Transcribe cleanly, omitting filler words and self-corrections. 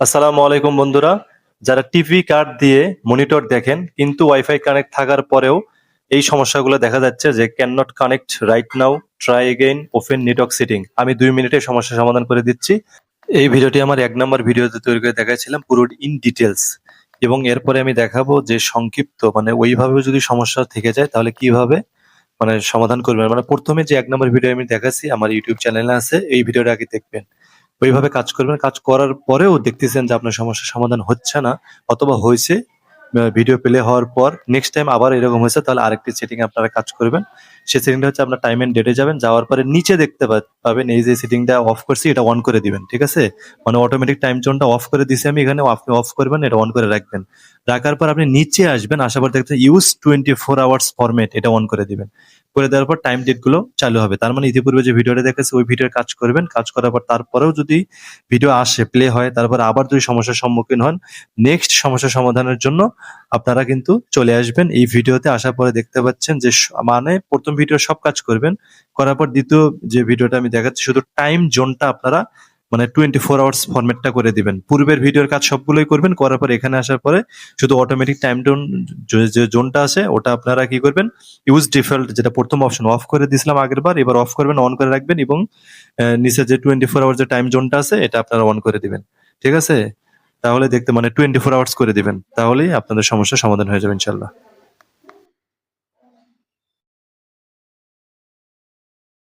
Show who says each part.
Speaker 1: আসসালামু আলাইকুম বন্ধুরা। যারা টিভি কার্ড দিয়ে মনিটর দেখেন কিন্তু ওয়াইফাই কানেক্ট থাকার পরেও এই সমস্যাগুলো দেখা যাচ্ছে যে can not connect right now, try again, open network setting. আমি 2 মিনিটে সমস্যা সমাধান করে দিচ্ছি। এই ভিডিওটি আমার 1 নম্বর ভিডিওতে তৈরি করে দেখাচ্ছিলাম পুরো ইন ডিটেলস, এবং এরপরে আমি দেখাবো যে সংক্ষিপ্ত মানে ওইভাবে যদি সমস্যা থেকে যায় তাহলে কিভাবে মানে সমাধান করবেন। মানে প্রথমে যে 1 নম্বর ভিডিও আমি দেখাচ্ছি আমার ইউটিউব চ্যানেলে আছে, এই ভিডিওটা আগে দেখবেন। ওইভাবে কাজ করবেন। কাজ করার পরেও দেখতেছেন যে আপনার সমস্যার সমাধান হচ্ছে না অথবা হয়েছে, ভিডিও প্লে হওয়ার পর নেক্সট টাইম আবার এরকম হয়েছে, তাহলে আরেকটি সেটিং আপনারা কাজ করবেন। সেই সেটিংটা হচ্ছে আপনার টাইম এন্ড ডেটে যাবেন, যাওয়ার পরে নিচে দেখতে পাবেন এই যে সেটিংটা অফ করছি এটা অন করে দিবেন। ঠিক আছে? মানে অটোমেটিক টাইম জোনটা অফ করে দিছি আমি এখানে, আপনি অফ করবেন, এটা অন করে রাখবেন। রাখার পর আপনি নিচে আসবেন, আসার পর দেখতে ইউজ 24 আওয়ার্স ফরম্যাট, এটা অন করে দিবেন। করে দেওয়ার পর টাইম ডেট গুলো চালু হবে। তার মানে ইতিপূর্বে যে ভিডিওটা দেখেছে ওই ভিডিওর কাজ করবেন। কাজ করার পর তারপরেও যদি ভিডিও আসে, প্লে হয়, তারপর আবার যদি সমস্যার সম্মুখীন হন, নেক্সট সমস্যা সমাধানের জন্য আপনারা কিন্তু চলে আসবেন। এই ভিডিওতে আসার পরে দেখতে পাচ্ছেন যে মানে প্রথম ভিডিও সব কাজ করবেন। করার পর দ্বিতীয় যে ভিডিওটা আমি দেখাচ্ছি শুধু টাইম জোনটা আপনারা মানে 24 আওয়ার্স ফরম্যাটটা করে দিবেন। পূর্বের ভিডিওর কাজ সবগুলোই করবেন। করার পর এখানে আসার পরে শুধু অটোমেটিক টাইম যে জোনটা আছে ওটা আপনারা কি করবেন, ইউজ ডিফল্ট যেটা প্রথম অপশন অফ করে দিয়েছিলাম আগের বার, এবার অফ করবেন, অন করে রাখবেন, এবং নিচে যে 24 আওয়ার্স যে টাইম জোনটা আছে এটা আপনারা অন করে দিবেন। ঠিক আছে? তাহলে দেখতে মানে 24 আওয়ার্স করে দিবেন, তাহলেই আপনাদের সমস্যার সমাধান হয়ে যাবে ইনশাল্লাহ।